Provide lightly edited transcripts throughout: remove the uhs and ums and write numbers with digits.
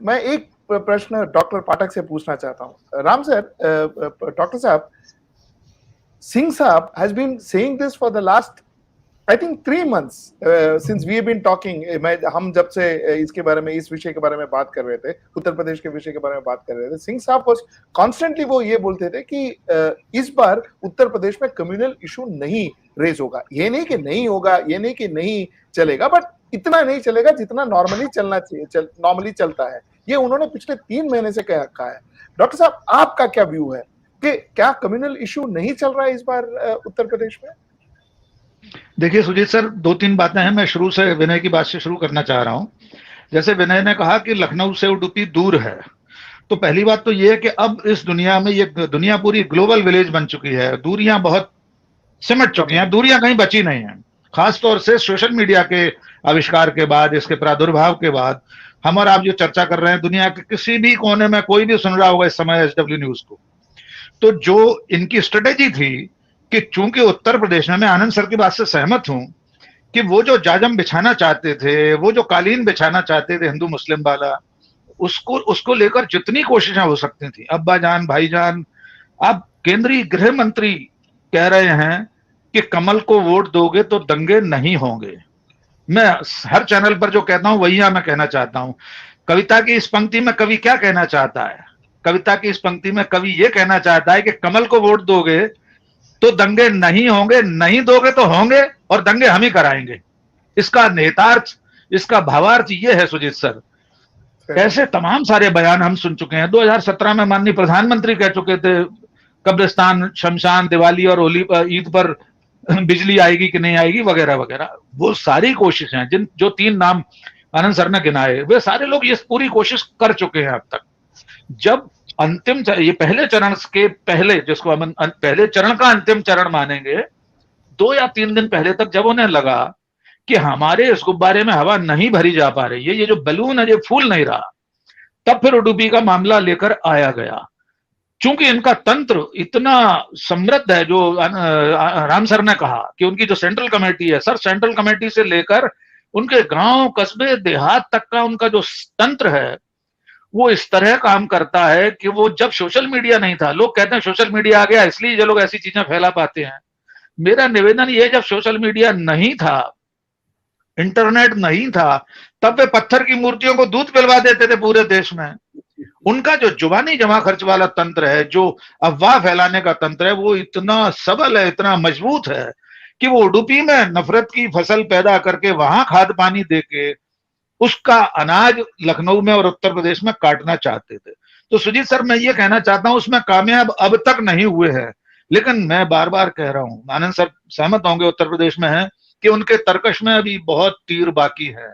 मैं एक प्रश्न डॉक्टर पाठक से पूछना चाहता हूं। राम सर, डॉक्टर साहब, सिंह साहब has been saying this for the last I think 3 months since we have been talking। हम जब से इसके बारे में, इस विषय के बारे में बात कर रहे थे, उत्तर प्रदेश के विषय के बारे में बात कर रहे थे, सिंह साहब को कॉन्स्टेंटली वो ये बोलते थे कि इस बार उत्तर प्रदेश में कम्युनल इशू नहीं रेज होगा। ये नहीं कि नहीं होगा, ये नहीं कि नहीं चलेगा, बट इतना नहीं चलेगा जितना नॉर्मली चलना चाहिए, नॉर्मली चलता है। ये उन्होंने पिछले 3 महीने से कहा है। डॉक्टर साहब, आपका क्या व्यू है कि क्या कम्युनल इशू नहीं चल रहा है इस बार उत्तर प्रदेश में? देखिए सुजीत सर, 2-3 बातें हैं। मैं शुरू से विनय की बात से शुरू करना चाह रहा हूं। जैसे विनय ने कहा कि लखनऊ से उडुपी दूर है, तो पहली बात तो ये है कि अब इस दुनिया में ये दुनिया पूरी ग्लोबल विलेज बन चुकी है। दूरियां बहुत सिमट चुकी हैं, दूरियां कहीं बची नहीं हैं। खासतौर से सोशल मीडिया के आविष्कार के बाद, इसके प्रादुर्भाव के बाद, हम और आप जो चर्चा कर रहे हैं, दुनिया के किसी भी कोने में कोई भी सुन रहा होगा इस समय एसडब्ल्यू न्यूज को। तो जो इनकी स्ट्रेटेजी थी कि चूंकि उत्तर प्रदेश में, मैं आनंद सर की बात से सहमत हूं कि वो जो जाजम बिछाना चाहते थे, वो जो कालीन बिछाना चाहते थे हिंदू मुस्लिम वाला, उसको लेकर जितनी कोशिशें हो सकती थी, अब्बा जान, भाईजान, अब केंद्रीय गृह मंत्री कह रहे हैं कि कमल को वोट दोगे तो दंगे नहीं होंगे। मैं हर चैनल पर जो कहता हूं वही मैं कहना चाहता हूं। कविता की इस पंक्ति में कवि क्या कहना चाहता है? कविता की इस पंक्ति में कवि ये कहना चाहता है कि कमल को वोट दोगे तो दंगे नहीं होंगे, नहीं दोगे तो होंगे, और दंगे हम ही कराएंगे। इसका नेतार्थ, इसका भावार्थ ये है सुजीत सर। ऐसे तमाम सारे बयान हम सुन चुके हैं। 2017 में माननीय प्रधानमंत्री कह चुके थे कब्रिस्तान, शमशान, दिवाली और होली पर, ईद पर बिजली आएगी कि नहीं आएगी, वगैरह वगैरह। वो सारी कोशिशें, जो 3 नाम आनंद सर ने गिनाए, वे सारे लोग ये पूरी कोशिश कर चुके हैं अब तक। जब अंतिम, ये पहले चरण के पहले, जिसको हम पहले चरण का अंतिम चरण मानेंगे, 2 या 3 दिन पहले तक जब उन्हें लगा कि हमारे इस गुब्बारे में हवा नहीं भरी जा पा रही है, ये जो बलून है ये फूल नहीं रहा, तब फिर उडुपी का मामला लेकर आया गया। चूंकि इनका तंत्र इतना समृद्ध है, जो राम सर ने कहा कि उनकी जो सेंट्रल कमेटी है, सर सेंट्रल कमेटी से लेकर उनके गांव, कस्बे, देहात तक का उनका जो तंत्र है, वो इस तरह काम करता है कि वो, जब सोशल मीडिया नहीं था, लोग कहते हैं सोशल मीडिया आ गया इसलिए ये लोग ऐसी चीजें फैला पाते हैं। मेरा निवेदन ये, जब सोशल मीडिया नहीं था, इंटरनेट नहीं था, तब वे पत्थर की मूर्तियों को दूध पिलवा देते थे पूरे देश में। उनका जो जुबानी जमा खर्च वाला तंत्र है, जो अफवाह फैलाने का तंत्र है, वो इतना सबल है, इतना मजबूत है कि वो उडुपी में नफरत की फसल पैदा करके वहां खाद पानी देके उसका अनाज लखनऊ में और उत्तर प्रदेश में काटना चाहते थे। तो सुजीत सर, मैं ये कहना चाहता हूं, उसमें कामयाब अब तक नहीं हुए हैं। लेकिन मैं बार बार कह रहा हूं, आनंद सर सहमत होंगे, उत्तर प्रदेश में है कि उनके तर्कश में अभी बहुत तीर बाकी है।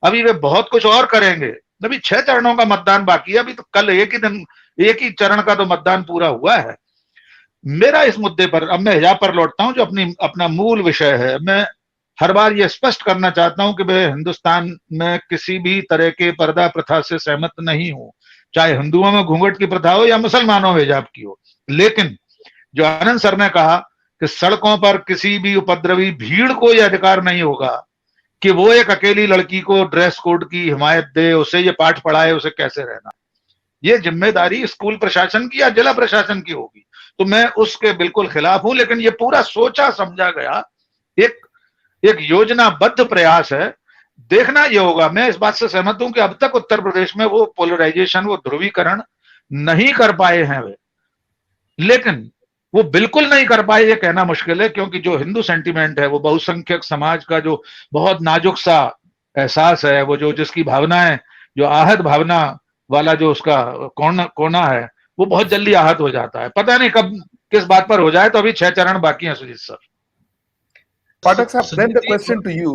अभी वे बहुत कुछ और करेंगे। अभी 6 चरणों का मतदान बाकी है। अभी तो कल एक ही चरण का तो मतदान पूरा हुआ है। मेरा इस मुद्दे पर, अब मैं हिजाब पर लौटता हूं, जो अपना मूल विषय है। मैं हर बार ये स्पष्ट करना चाहता हूं कि मैं हिंदुस्तान में किसी भी तरह के पर्दा प्रथा से सहमत नहीं हूं, चाहे हिंदुओं में घूंघट की प्रथा हो या मुसलमानों में हिजाब की हो। लेकिन जो आनंद सर ने कहा कि सड़कों पर किसी भी उपद्रवी भीड़ को यह अधिकार नहीं होगा कि वो एक अकेली लड़की को ड्रेस कोड की हिमायत दे, उसे ये पाठ पढ़ाए, उसे कैसे रहना। ये जिम्मेदारी स्कूल प्रशासन की या जिला प्रशासन की होगी। तो मैं उसके बिल्कुल खिलाफ हूं। लेकिन ये पूरा सोचा समझा गया एक योजनाबद्ध प्रयास है। देखना ये होगा। मैं इस बात से सहमत हूं कि अब तक उत्तर प्रदेश में वो पोलराइजेशन, वो ध्रुवीकरण नहीं कर पाए हैं वे। लेकिन वो बिल्कुल नहीं कर पाए ये कहना मुश्किल है, क्योंकि जो हिंदू सेंटिमेंट है, वो बहुसंख्यक समाज का जो बहुत नाजुक सा एहसास है, वो जो जिसकी भावनाएं, जो आहत भावना वाला जो उसका कोना है, वो बहुत जल्दी आहत हो जाता है। पता नहीं कब किस बात पर हो जाए। तो अभी 6 चरण बाकी हैं सुजीत सर। पाठक साहब, then the question to you,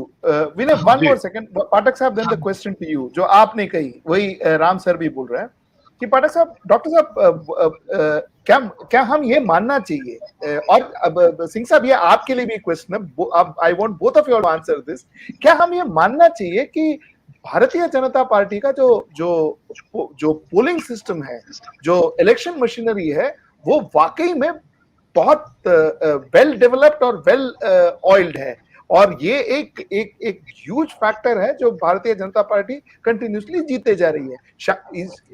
Vinay, one more second. पाठक साहब, then the question to you, जो आपने कही वही राम सर भी बोल रहे हैं कि पाठक साहब, डॉक्टर साहब, क्या हम ये मानना चाहिए, और अब सिंह साहब, ये आपके लिए भी क्वेश्चन है, I want both of you to answer this. क्या हम ये मानना चाहिए कि भारतीय जनता पार्टी का जो पोलिंग सिस्टम है, जो इलेक्शन मशीनरी है, वो वाकई में बहुत वेल डेवलप्ड और वेल ऑयल्ड है, और ये एक एक एक ह्यूज फैक्टर है जो भारतीय जनता पार्टी कंटिन्यूसली जीते जा रही है.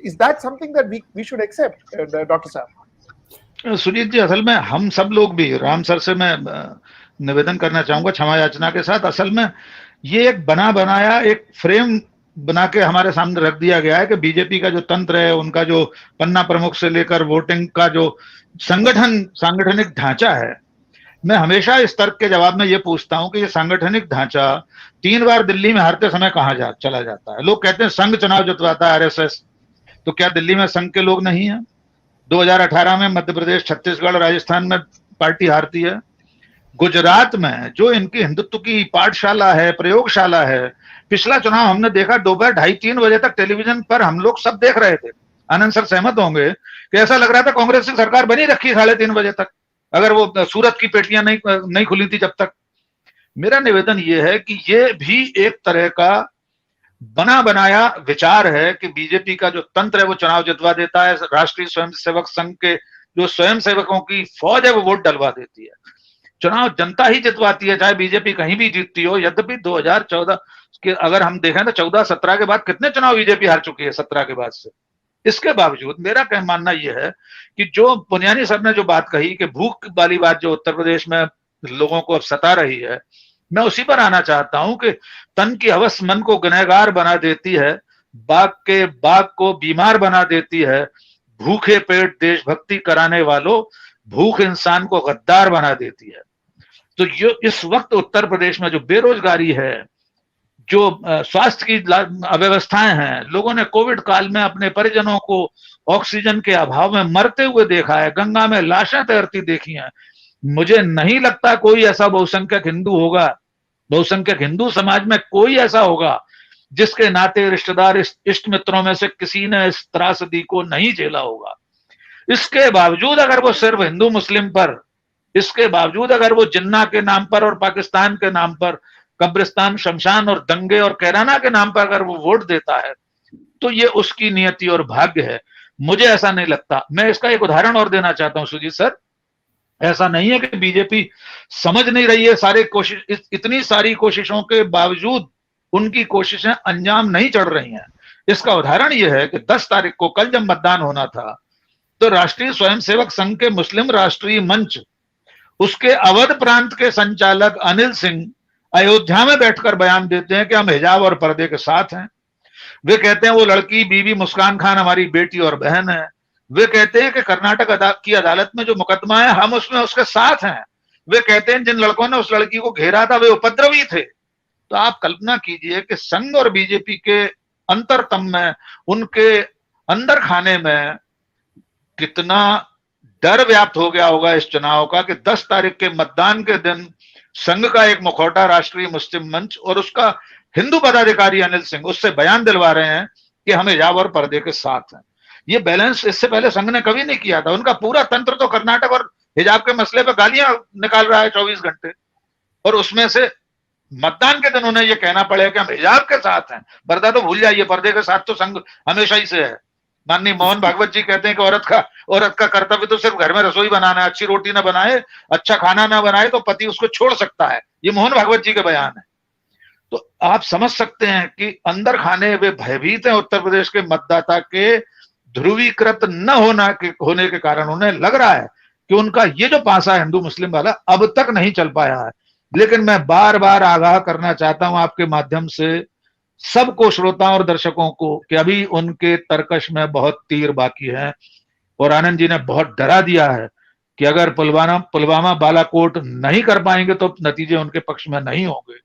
Is that something that we should accept doctor साहब? सुजीत जी, असल में हम सब लोग भी, राम सर से मैं निवेदन करना चाहूंगा क्षमा याचना के साथ, असल में ये एक बना बनाया एक फ्रेम बना के हमारे सामने रख दिया गया है कि बीजेपी का जो तंत्र है, उनका जो पन्ना प्रमुख से लेकर वोटिंग का जो सांगठनिक ढांचा है, मैं हमेशा इस तर्क के जवाब में ये पूछता हूं कि ये सांगठनिक ढांचा 3 बार दिल्ली में हारते समय कहां चला जाता है? लोग कहते हैं संघ चुनाव जितवाता है, आरएसएस, तो क्या दिल्ली में संघ के लोग नहीं है? 2018 में मध्य प्रदेश, छत्तीसगढ़, राजस्थान में पार्टी हारती है। गुजरात में जो इनकी हिंदुत्व की पाठशाला है, प्रयोगशाला है, पिछला चुनाव हमने देखा दोपहर 2:30-3 बजे तक टेलीविजन पर हम लोग सब देख रहे थे। आनंद सर सहमत होंगे कि ऐसा लग रहा था कांग्रेस की सरकार बनी रखी 3:30 बजे तक, अगर वो सूरत की पेटियां नहीं खुली थी जब तक। मेरा निवेदन ये है कि ये भी एक तरह का बना बनाया विचार है कि बीजेपी का जो तंत्र है वो चुनाव जितवा देता है, राष्ट्रीय स्वयंसेवक संघ के जो स्वयंसेवकों की फौज है वो वोट डलवा देती है। चुनाव जनता ही जितवाती है, चाहे बीजेपी कहीं भी जीतती हो। यद्यपि 2014 के अगर हम देखें तो 14-17 के बाद कितने चुनाव बीजेपी हार चुकी है 17 के बाद से। इसके बावजूद मेरा क्या मानना यह है कि जो पुनियानी साहब ने जो बात कही कि भूख वाली बात जो उत्तर प्रदेश में लोगों को अब सता रही है, मैं उसी पर आना चाहता हूं कि तन की हवस मन को गुनहगार बना देती है, बाग को बीमार बना देती है, भूखे पेट देशभक्ति कराने वालों, भूख इंसान को गद्दार बना देती है। तो ये इस वक्त उत्तर प्रदेश में जो बेरोजगारी है, जो स्वास्थ्य की अव्यवस्थाएं हैं, लोगों ने कोविड काल में अपने परिजनों को ऑक्सीजन के अभाव में मरते हुए देखा है, गंगा में लाशें तैरती देखी हैं। मुझे नहीं लगता कोई ऐसा बहुसंख्यक हिंदू होगा, बहुसंख्यक हिंदू समाज में कोई ऐसा होगा जिसके नाते रिश्तेदार इष्ट मित्रों में से किसी ने इस त्रासदी को नहीं झेला होगा। इसके बावजूद अगर वो सिर्फ हिंदू मुस्लिम पर, इसके बावजूद अगर वो जिन्ना के नाम पर और पाकिस्तान के नाम पर, कब्रिस्तान, शमशान और दंगे और कैराना के नाम पर अगर वो वोट देता है, तो ये उसकी नियति और भाग्य है। मुझे ऐसा नहीं लगता। मैं इसका एक उदाहरण और देना चाहता हूं सुजीत सर। ऐसा नहीं है कि बीजेपी समझ नहीं रही है, इतनी सारी कोशिशों के बावजूद उनकी कोशिशें अंजाम नहीं चढ़ रही हैं। इसका उदाहरण यह है कि 10 तारीख को कल जब मतदान होना था, तो राष्ट्रीय स्वयंसेवक संघ के मुस्लिम राष्ट्रीय मंच, उसके अवध प्रांत के संचालक अनिल सिंह अयोध्या में बैठकर बयान देते हैं कि हम हिजाब और पर्दे के साथ हैं। वे कहते हैं वो लड़की बीबी मुस्कान खान हमारी बेटी और बहन है। वे कहते हैं कि कर्नाटक की अदालत में जो मुकदमा है हम उसमें उसके साथ हैं। वे कहते हैं जिन लड़कों ने उस लड़की को घेरा था वे उपद्रवी थे। तो आप कल्पना कीजिए कि संघ और बीजेपी के अंतरतम में, उनके अंदर खाने में कितना डर व्याप्त हो गया होगा इस चुनाव का कि 10 तारीख के मतदान के दिन संघ का एक मुखौटा राष्ट्रीय मुस्लिम मंच और उसका हिंदू पदाधिकारी अनिल सिंह उससे बयान दिलवा रहे हैं कि हम हिजाब और पर्दे के साथ हैं। ये बैलेंस इससे पहले संघ ने कभी नहीं किया था। उनका पूरा तंत्र तो कर्नाटक और हिजाब के मसले पर गालियां निकाल रहा है 24 घंटे, और उसमें से मतदान के दिन उन्हें यह कहना पड़ेगा कि हम हिजाब के साथ हैं। पर्दा तो भूल जाइए, पर्दे के साथ तो संघ हमेशा ही से है। माननीय मोहन भागवत जी कहते हैं कि औरत का कर्तव्य तो सिर्फ घर में रसोई बनाना है, अच्छी रोटी ना बनाए, अच्छा खाना ना बनाए तो पति उसको छोड़ सकता है। ये मोहन भागवत जी के बयान है। तो आप समझ सकते हैं कि अंदर खाने वे भयभीत हैं उत्तर प्रदेश के मतदाता के ध्रुवीकृत न होने के कारण। उन्हें लग रहा है कि उनका ये जो पासा है हिंदू मुस्लिम वाला अब तक नहीं चल पाया है। लेकिन मैं बार बार आगाह करना चाहता हूं आपके माध्यम से सबको, श्रोताओं और दर्शकों को, कि अभी उनके तर्कश में बहुत तीर बाकी है। और आनंद जी ने बहुत डरा दिया है कि अगर पुलवामा बालाकोट नहीं कर पाएंगे तो नतीजे उनके पक्ष में नहीं होंगे।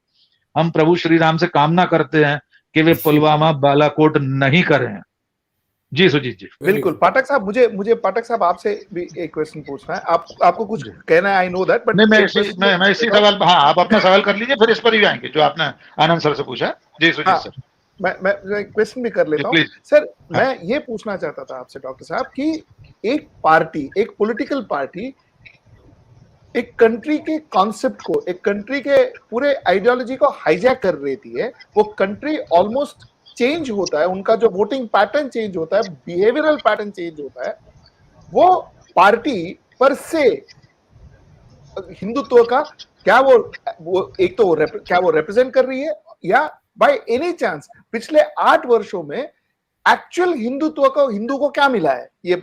हम प्रभु श्री राम से कामना करते हैं कि वे पुलवामा बालाकोट नहीं करें। जी सुजीत जी। बिल्कुल पाठक साहब, मुझे पाठक साहब आपसे भी एक क्वेश्चन पूछना है। आपको कुछ कहना है, आई नो दैट, बट मैं इसी सवाल, हाँ आप अपना सवाल कर लीजिए, फिर इस पर ही आएंगे जो आपने आनंद सर से पूछा। जी सुजीत सर। मैं क्वेश्चन भी कर लेता हूँ सर। मैं ये पूछना चाहता था आपसे डॉक्टर साहब कि एक पार्टी, एक पॉलिटिकल पार्टी एक कंट्री के कॉन्सेप्ट को, एक कंट्री के पूरे आइडियोलॉजी को हाईजैक कर रही है। वो कंट्री ऑलमोस्ट चेंज होता है, उनका जो वोटिंग पैटर्न चेंज होता है, बिहेवियरल पैटर्न चेंज होता है। वो पार्टी पर से हिंदुत्व का क्या वो एक तो क्या वो रिप्रेजेंट कर रही है, या बाय एनी चांस पिछले 8 वर्षों में एक्चुअल हिंदुत्व को, हिंदू को क्या मिला है ये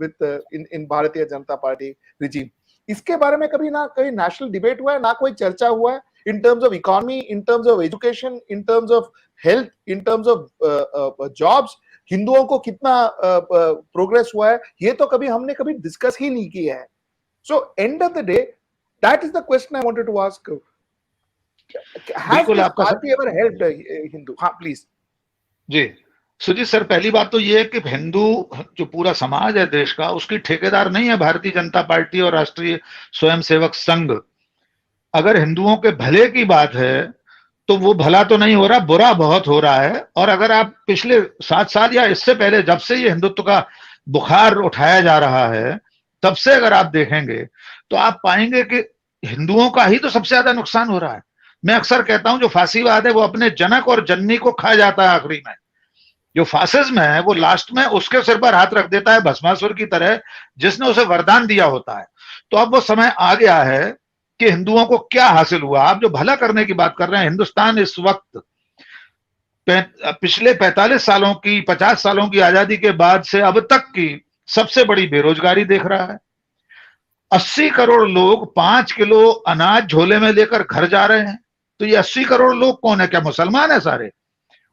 with in Bharatiya Janata party regime? इसके बारे में कभी ना कहीं नेशनल डिबेट हुआ है, ना कोई चर्चा हुआ है in terms of economy, in terms of education, in terms of health, in terms of jobs, हिंदुओं को कितना प्रोग्रेस हुआ है, ये तो कभी हमने डिस्कस ही नहीं किया है. So end of the day, that is the question I wanted to ask. Has this party ever helped Hindu? हाँ प्लीज. जी सुजीत सर, पहली बात तो ये है कि हिंदू जो पूरा समाज है देश का, उसकी ठेकेदार नहीं है भारतीय जनता पार्टी और राष्ट्रीय स्वयंसेवक संघ. अगर हिंदुओं के भले की बात है तो वो भला तो नहीं हो रहा, बुरा बहुत हो रहा है. और अगर आप पिछले 7 साल या इससे पहले, जब से ये हिंदुत्व का बुखार उठाया जा रहा है, तब से अगर आप देखेंगे तो आप पाएंगे कि हिंदुओं का ही तो सबसे ज्यादा नुकसान हो रहा है. मैं अक्सर कहता हूं जो फांसीवाद है वो अपने जनक और जननी को खा जाता है आखिरी में. जो फासिज्म है वो लास्ट में उसके सिर पर हाथ रख देता है भस्मासुर की तरह, जिसने उसे वरदान दिया होता है. तो अब वो समय आ गया है कि हिंदुओं को क्या हासिल हुआ. आप जो भला करने की बात कर रहे हैं, हिंदुस्तान इस वक्त पिछले 45 सालों की, 50 सालों की आजादी के बाद से अब तक की सबसे बड़ी बेरोजगारी देख रहा है. 80 करोड़ लोग 5 किलो अनाज झोले में लेकर घर जा रहे हैं. तो ये 80 करोड़ लोग कौन है? क्या मुसलमान है सारे?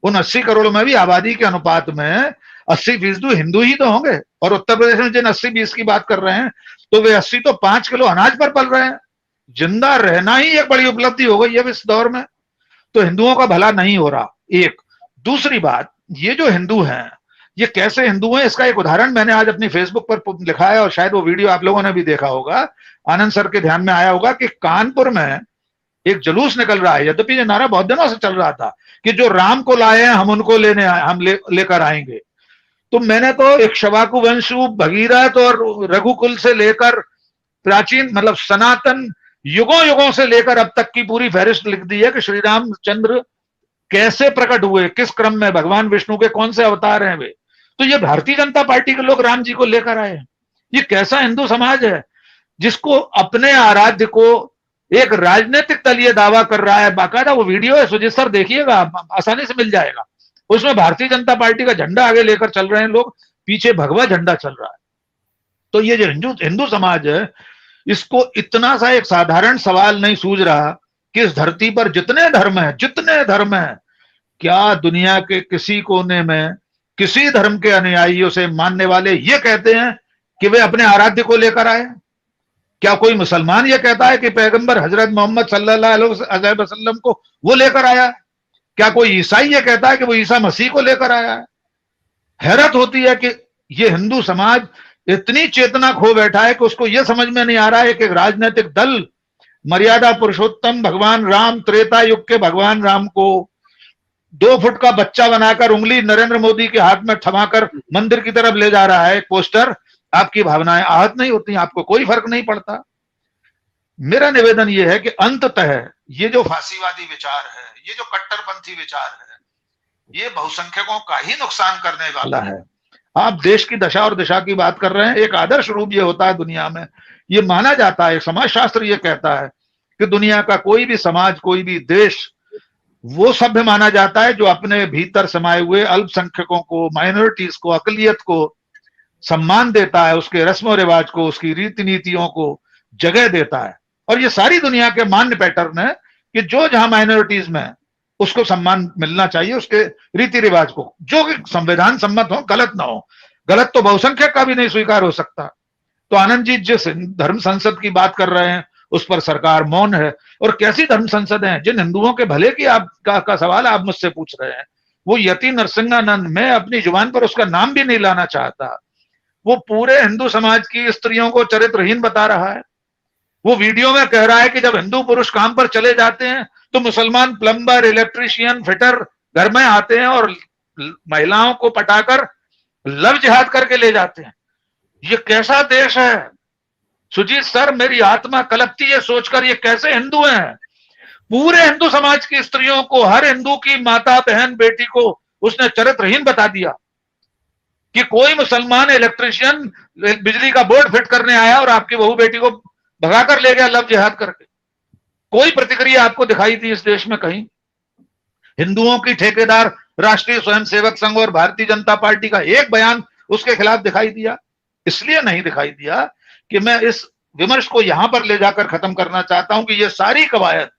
उन 80 करोड़ में भी आबादी के अनुपात में 80% हिंदू ही तो होंगे. और उत्तर प्रदेश में जिन 80-20 की बात कर रहे हैं, तो वे 80 तो 5 किलो अनाज पर पल रहे हैं. जिंदा रहना ही एक बड़ी उपलब्धि हो गई है इस दौर में. तो हिंदुओं का भला नहीं हो रहा. एक दूसरी बात, ये जो हिंदू हैं ये कैसे हिंदू हैं, इसका एक उदाहरण मैंने आज अपनी फेसबुक पर लिखा है, और शायद वो वीडियो आप लोगों ने भी देखा होगा, आनंद सर के ध्यान में आया होगा कि कानपुर में एक जुलूस निकल रहा है. यद्यपि ये नारा बहुत दिनों से चल रहा था कि जो राम को लाए हैं हम उनको लेकर आएंगे. तो मैंने तो इक्ष्वाकु वंशु, भगीरथ और रघुकुल से लेकर प्राचीन मतलब सनातन युगों युगों से लेकर अब तक की पूरी फहरिस्त लिख दी है कि श्री रामचंद्र कैसे प्रकट हुए, किस क्रम में, भगवान विष्णु के कौन से अवतार हैं वे. तो ये भारतीय जनता पार्टी के लोग राम जी को लेकर आए. ये कैसा हिंदू समाज है जिसको अपने आराध्य को एक राजनीतिक दल ये दावा कर रहा है. बाकायदा वो वीडियो है, सुजीत सर देखिएगा, आसानी से मिल जाएगा. उसमें भारतीय जनता पार्टी का झंडा आगे लेकर चल रहे हैं लोग, पीछे भगवा झंडा चल रहा है. तो ये जो हिंदू समाज है, इसको इतना सा एक साधारण सवाल नहीं सूझ रहा कि इस धरती पर जितने धर्म हैं, क्या दुनिया के किसी कोने में किसी धर्म के अनुयायियों से मानने वाले ये कहते हैं कि वे अपने आराध्य को लेकर आए? क्या कोई मुसलमान ये कहता है कि पैगंबर हजरत मोहम्मद सल्लल्लाहु अलैहि वसल्लम को वो लेकर आया? क्या कोई ईसाई ये कहता है कि वो ईसा मसीह को लेकर आया है? हैरत होती है कि ये हिंदू समाज इतनी चेतना खो बैठा है कि उसको ये समझ में नहीं आ रहा है कि एक राजनीतिक दल मर्यादा पुरुषोत्तम भगवान राम, त्रेता युग के भगवान राम को 2 फुट का बच्चा बनाकर उंगली नरेंद्र मोदी के हाथ में थमाकर मंदिर की तरफ ले जा रहा है. एक पोस्टर, आपकी भावनाएं आहत नहीं होती? आपको कोई फर्क नहीं पड़ता? मेरा निवेदन यह है कि अंततः ये जो फांसीवादी विचार है, ये जो कट्टरपंथी विचार है, ये बहुसंख्यकों का ही नुकसान करने वाला है. आप देश की दशा और दिशा की बात कर रहे हैं. एक आदर्श रूप ये होता है दुनिया में, ये माना जाता है, समाजशास्त्र ये कहता है कि दुनिया का कोई भी समाज, कोई भी देश वो सभ्य माना जाता है जो अपने भीतर समाये हुए अल्पसंख्यकों को, माइनॉरिटीज को, अकलियत को सम्मान देता है, उसके रस्म रिवाज को, उसकी रीति नीतियों को जगह देता है. और ये सारी दुनिया के मान्य पैटर्न है कि जो जहां माइनॉरिटीज में उसको सम्मान मिलना चाहिए, उसके रीति रिवाज को, जो संविधान सम्मत हो, गलत ना हो. गलत तो बहुसंख्यक का भी नहीं स्वीकार हो सकता. तो आनंद जी जिस धर्म संसद की बात कर रहे हैं उस पर सरकार मौन है. और कैसी धर्म संसद है? जिन हिंदुओं के भले की का सवाल आप मुझसे पूछ रहे हैं, वो यति नरसिंहानंद, मैं अपनी जुबान पर उसका नाम भी नहीं लाना चाहता, वो पूरे हिंदू समाज की स्त्रियों को चरित्रहीन बता रहा है. वो वीडियो में कह रहा है कि जब हिंदू पुरुष काम पर चले जाते हैं तो मुसलमान प्लम्बर, इलेक्ट्रीशियन, फिटर घर में आते हैं और महिलाओं को पटाकर लव जिहाद करके ले जाते हैं. ये कैसा देश है सुजीत सर? मेरी आत्मा कलपती है सोचकर, ये कैसे हिंदू हैं? पूरे हिंदू समाज की स्त्रियों को, हर हिंदू की माता, बहन, बेटी को उसने चरित्रहीन बता दिया. कि कोई मुसलमान इलेक्ट्रिशियन बिजली का बोर्ड फिट करने आया और आपकी बहू बेटी को भगाकर ले गया लव जिहाद करके? कोई प्रतिक्रिया आपको दिखाई थी इस देश में कहीं? हिंदुओं की ठेकेदार राष्ट्रीय स्वयंसेवक संघ और भारतीय जनता पार्टी का एक बयान उसके खिलाफ दिखाई दिया? इसलिए नहीं दिखाई दिया कि मैं इस विमर्श को यहां पर ले जाकर खत्म करना चाहता हूं कि ये सारी कवायद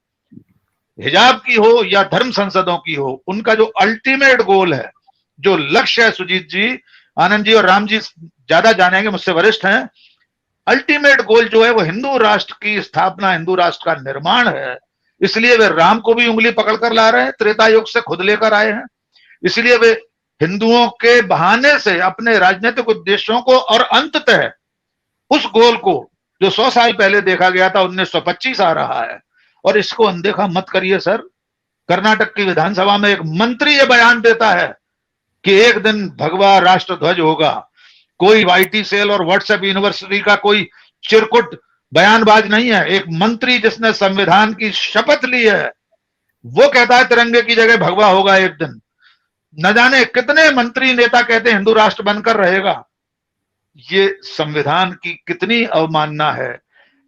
हिजाब की हो या धर्म संसदों की हो, उनका जो अल्टीमेट गोल है, जो लक्ष्य है, सुजीत जी, आनंद जी और राम जी ज्यादा जानेंगे, मुझसे वरिष्ठ हैं, अल्टीमेट गोल जो है वो हिंदू राष्ट्र की स्थापना, हिंदू राष्ट्र का निर्माण है। इसलिए वे राम को भी उंगली पकड़कर ला रहे हैं, त्रेता युग से खुद लेकर आए हैं। इसलिए वे हिंदुओं के बहाने से अपने राजनीतिक उद्देश्यों को और अंततः उस गोल को जो 100 साल पहले देखा गया था 1925 आ रहा है। और इसको अनदेखा मत करिए सर। कर्नाटक की विधानसभा में एक मंत्री ये बयान देता है कि एक दिन भगवा राष्ट्र ध्वज होगा। कोई वाईटी सेल और व्हाट्सएप यूनिवर्सिटी का कोई चिरकुट बयानबाज नहीं है। एक मंत्री जिसने संविधान की शपथ ली है, वो कहता है तिरंगे की जगह भगवा होगा एक दिन। न जाने कितने मंत्री नेता कहते हैं हिंदू राष्ट्र बनकर रहेगा। ये संविधान की कितनी अवमानना है।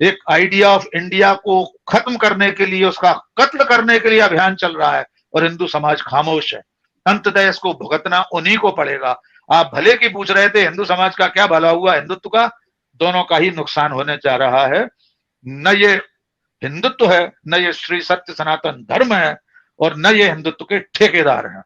एक आइडिया ऑफ इंडिया को खत्म करने के लिए, उसका कत्ल करने के लिए अभियान चल रहा है और हिंदू समाज खामोश है। अंततः इसको भुगतना उन्हीं को पड़ेगा। आप भले की पूछ रहे थे हिंदू समाज का क्या भला हुआ, हिंदुत्व का, दोनों का ही नुकसान होने जा रहा है। न ये हिंदुत्व है, न ये श्री सत्य सनातन धर्म है, और न ये हिंदुत्व के ठेकेदार हैं।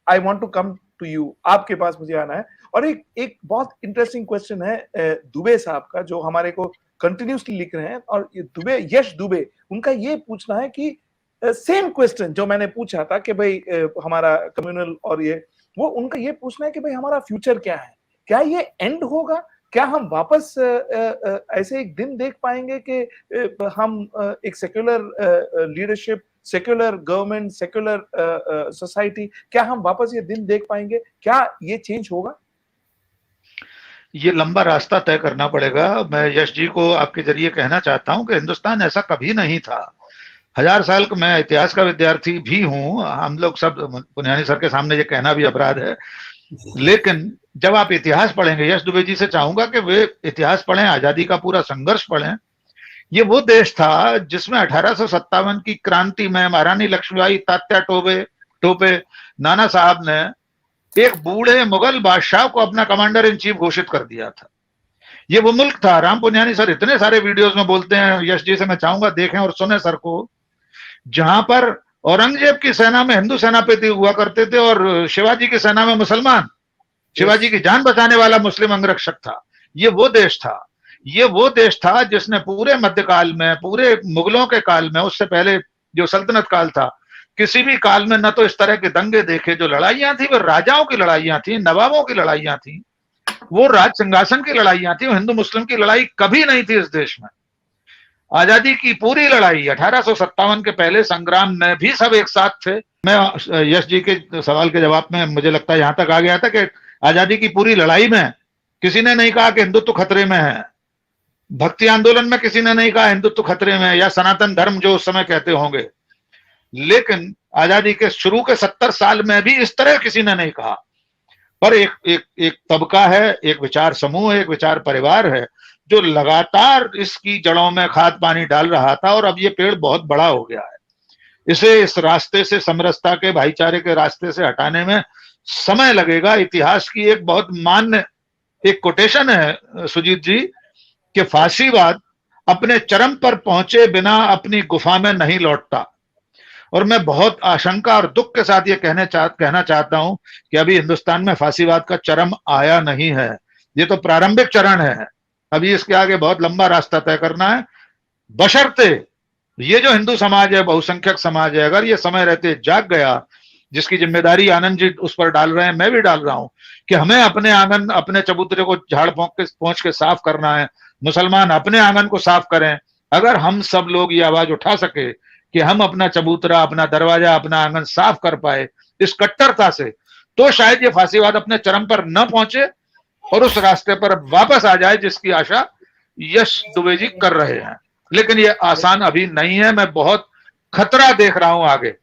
I want to come to you, आपके पास मुझे आना है। और एक बहुत इंटरेस्टिंग क्वेश्चन है दुबे साहब का, जो हमारे को कंटिन्यूसली लिख रहे हैं। और ये दुबे, यश दुबे, उनका ये पूछना है कि सेम क्वेश्चन जो मैंने पूछा था कि भाई हमारा कम्युनल और ये, वो उनका ये पूछना है कि भाई हमारा फ्यूचर क्या है, क्या ये एंड होगा, क्या हम वापस ऐसे एक दिन देख पाएंगे कि हम एक secular leadership, secular government, secular society, क्या हम वापस ये दिन देख पाएंगे? क्या ये चेंज होगा? ये लंबा रास्ता तय करना पड़ेगा। मैं यश जी को आपके जरिए कहना चाहता हूं कि हिंदुस्तान ऐसा कभी नहीं था। 1000 साल का, मैं इतिहास का विद्यार्थी भी हूं, हम लोग सब, पुनियानी सर के सामने ये कहना भी अपराध है, लेकिन जब आप इतिहास पढ़ेंगे, यश दुबे जी से चाहूंगा कि वे इतिहास पढ़ें, आजादी का पूरा संघर्ष पढ़ें। ये वो देश था जिसमें 1857 की क्रांति में महारानी लक्ष्मीबाई, तात्या टोपे, नाना साहब ने एक बूढ़े मुगल बादशाह को अपना कमांडर इन चीफ घोषित कर दिया था। ये वो मुल्क था। राम पुनियानी सर इतने सारे वीडियोस में बोलते हैं, यश जी से मैं चाहूंगा देखें और सुने सर को, जहां पर औरंगजेब की सेना में हिंदू सेनापति हुआ करते थे और शिवाजी की सेना में मुसलमान, शिवाजी की जान बचाने वाला मुस्लिम अंगरक्षक था। ये वो देश था। ये वो देश था जिसने पूरे मध्यकाल में, पूरे मुगलों के काल में, उससे पहले जो सल्तनत काल था, किसी भी काल में न तो इस तरह के दंगे देखे। जो लड़ाइयां थी वो राजाओं की लड़ाइयां थी, नवाबों की लड़ाइयां थी, वो राज सिंहासन की लड़ाइयां थी। हिंदू मुस्लिम की लड़ाई कभी नहीं थी इस देश में। आजादी की पूरी लड़ाई 1857 के पहले संग्राम में भी सब एक साथ थे। मैं यश जी के सवाल के जवाब में मुझे लगता है यहां तक आ गया था कि आजादी की पूरी लड़ाई में किसी ने नहीं कहा कि हिंदुत्व खतरे में है। भक्ति आंदोलन में किसी ने नहीं कहा हिंदुत्व खतरे में है, या सनातन धर्म जो उस समय कहते होंगे। लेकिन आजादी के शुरू के 70 साल में भी इस तरह किसी ने नहीं कहा। पर एक तबका है, एक विचार समूह है, एक विचार परिवार है जो लगातार इसकी जड़ों में खाद पानी डाल रहा था, और अब ये पेड़ बहुत बड़ा हो गया है। इसे इस रास्ते से, समरसता के, भाईचारे के रास्ते से हटाने में समय लगेगा। इतिहास की एक बहुत मान्य एक कोटेशन है सुजीत जी, कि फांसीवाद अपने चरम पर पहुंचे बिना अपनी गुफा में नहीं लौटता। और मैं बहुत आशंका और दुख के साथ ये कहना चाहता हूं कि अभी हिंदुस्तान में फांसीवाद का चरम आया नहीं है। ये तो प्रारंभिक चरण है। अभी इसके आगे बहुत लंबा रास्ता तय करना है, बशर्ते ये जो हिंदू समाज है, बहुसंख्यक समाज है, अगर ये समय रहते जाग गया, जिसकी जिम्मेदारी आनंद जी उस पर डाल रहे हैं, मैं भी डाल रहा हूं, कि हमें अपने आंगन, अपने चबूतरे को झाड़ पोंछ के साफ करना है। मुसलमान अपने आंगन को साफ करें। अगर हम सब लोग ये आवाज उठा सके कि हम अपना चबूतरा, अपना दरवाजा, अपना आंगन साफ कर पाए इस कट्टरता से, तो शायद ये फांसीवाद अपने चरम पर न पहुंचे और उस रास्ते पर वापस आ जाए जिसकी आशा यश दुबे जी कर रहे हैं। लेकिन ये आसान अभी नहीं है। मैं बहुत खतरा देख रहा हूं आगे।